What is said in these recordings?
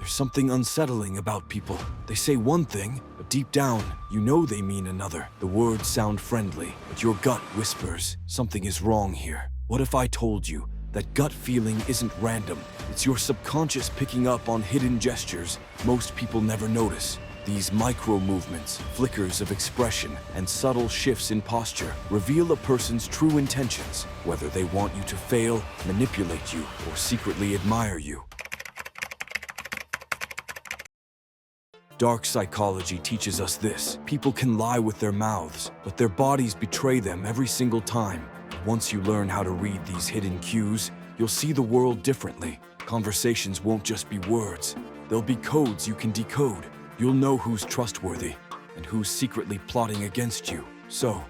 There's something unsettling about people. They say one thing, but deep down, you know they mean another. The words sound friendly, but your gut whispers, something is wrong here. What if I told you that gut feeling isn't random? It's your subconscious picking up on hidden gestures most people never notice. These micro movements, flickers of expression, and subtle shifts in posture reveal a person's true intentions, whether they want you to fail, manipulate you, or secretly admire you. Dark psychology teaches us this. People can lie with their mouths, but their bodies betray them every single time. Once you learn how to read these hidden cues, you'll see the world differently. Conversations won't just be words. They'll be codes you can decode. You'll know who's trustworthy and who's secretly plotting against you. So,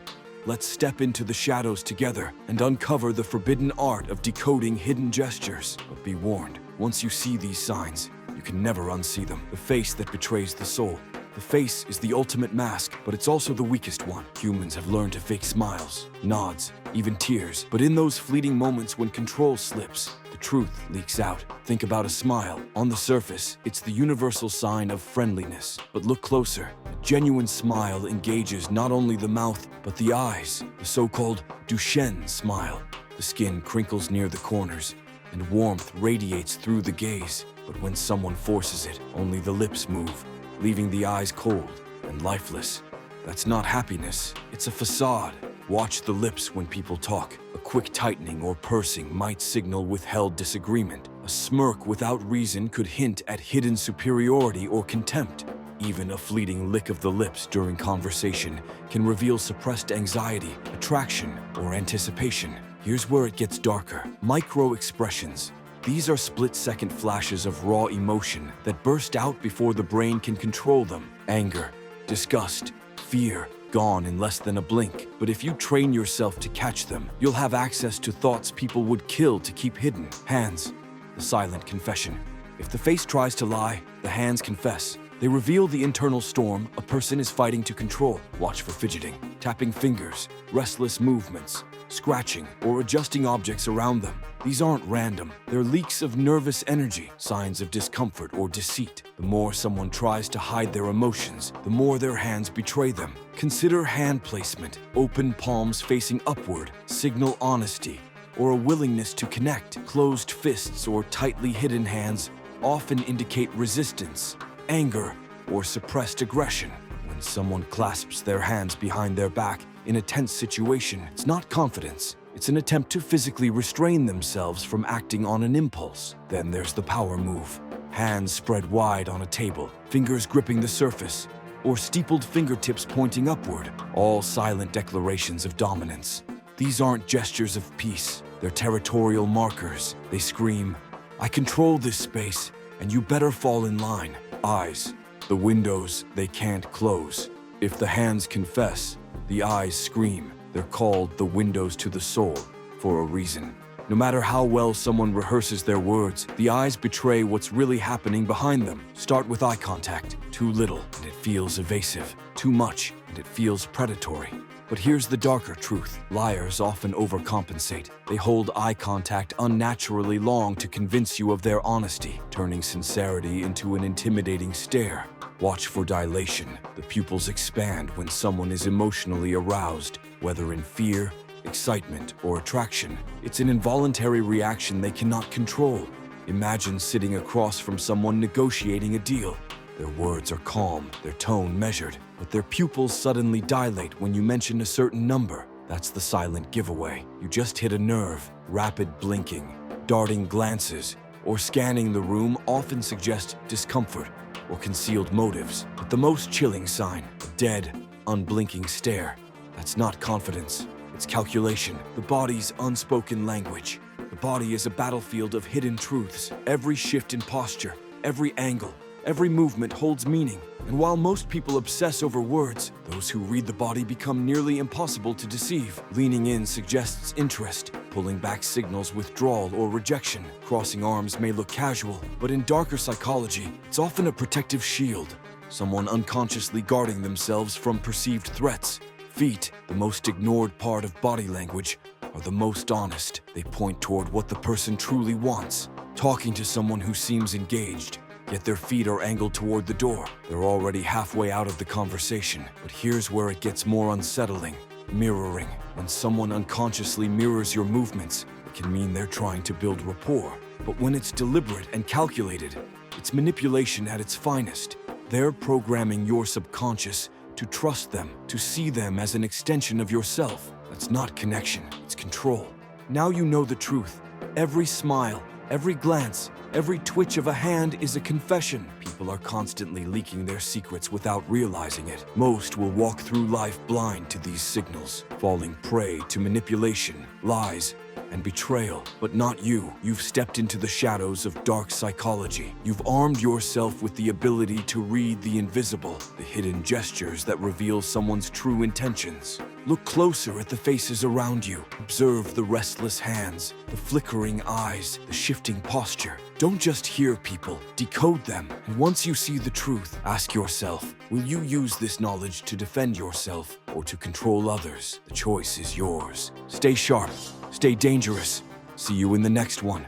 let's step into the shadows together and uncover the forbidden art of decoding hidden gestures. But be warned, once you see these signs, you can never unsee them. The face that betrays the soul. The face is the ultimate mask, but it's also the weakest one. Humans have learned to fake smiles, nods, even tears. But in those fleeting moments when control slips, the truth leaks out. Think about a smile. On the surface, it's the universal sign of friendliness. But look closer. A genuine smile engages not only the mouth, but the eyes. The so-called Duchenne smile. The skin crinkles near the corners, and warmth radiates through the gaze. But when someone forces it, only the lips move, leaving the eyes cold and lifeless. That's not happiness, it's a facade. Watch the lips when people talk. A quick tightening or pursing might signal withheld disagreement. A smirk without reason could hint at hidden superiority or contempt. Even a fleeting lick of the lips during conversation can reveal suppressed anxiety, attraction, or anticipation. Here's where it gets darker. Micro-expressions. These are split-second flashes of raw emotion that burst out before the brain can control them. Anger, disgust, fear, gone in less than a blink. But if you train yourself to catch them, you'll have access to thoughts people would kill to keep hidden. Hands, the silent confession. If the face tries to lie, the hands confess. They reveal the internal storm a person is fighting to control. Watch for fidgeting, tapping fingers, restless movements, scratching, or adjusting objects around them. These aren't random. They're leaks of nervous energy, signs of discomfort or deceit. The more someone tries to hide their emotions, the more their hands betray them. Consider hand placement. Open palms facing upward signal honesty or a willingness to connect. Closed fists or tightly hidden hands often indicate resistance, anger, or suppressed aggression. When someone clasps their hands behind their back in a tense situation, it's not confidence. It's an attempt to physically restrain themselves from acting on an impulse. Then there's the power move. Hands spread wide on a table, fingers gripping the surface, or steepled fingertips pointing upward, all silent declarations of dominance. These aren't gestures of peace. They're territorial markers. They scream, "I control this space, and you better fall in line." Eyes, the windows they can't close. If the hands confess, the eyes scream. They're called the windows to the soul for a reason. No matter how well someone rehearses their words, the eyes betray what's really happening behind them. Start with eye contact. Too little, and it feels evasive. Too much, and it feels predatory. But here's the darker truth. Liars often overcompensate. They hold eye contact unnaturally long to convince you of their honesty, turning sincerity into an intimidating stare. Watch for dilation. The pupils expand when someone is emotionally aroused, whether in fear, excitement, or attraction. It's an involuntary reaction they cannot control. Imagine sitting across from someone negotiating a deal. Their words are calm, their tone measured, but their pupils suddenly dilate when you mention a certain number. That's the silent giveaway. You just hit a nerve. Rapid blinking, darting glances, or scanning the room often suggest discomfort or concealed motives. But the most chilling sign, a dead, unblinking stare. That's not confidence, it's calculation. The body's unspoken language. The body is a battlefield of hidden truths. Every shift in posture, every angle, every movement holds meaning. And while most people obsess over words, those who read the body become nearly impossible to deceive. Leaning in suggests interest. Pulling back signals withdrawal or rejection. Crossing arms may look casual, but in darker psychology, it's often a protective shield. Someone unconsciously guarding themselves from perceived threats. Feet, the most ignored part of body language, are the most honest. They point toward what the person truly wants. Talking to someone who seems engaged, yet their feet are angled toward the door. They're already halfway out of the conversation. But here's where it gets more unsettling. Mirroring. When someone unconsciously mirrors your movements, it can mean they're trying to build rapport. But when it's deliberate and calculated, it's manipulation at its finest. They're programming your subconscious to trust them, to see them as an extension of yourself. That's not connection, it's control. Now you know the truth. Every smile, every glance, every twitch of a hand is a confession. People are constantly leaking their secrets without realizing it. Most will walk through life blind to these signals, falling prey to manipulation, lies, and betrayal. But not you. You've stepped into the shadows of dark psychology. You've armed yourself with the ability to read the invisible, the hidden gestures that reveal someone's true intentions. Look closer at the faces around you. Observe the restless hands, the flickering eyes, the shifting posture. Don't just hear people, decode them. And once you see the truth, ask yourself, will you use this knowledge to defend yourself or to control others? The choice is yours. Stay sharp. Stay dangerous. See you in the next one.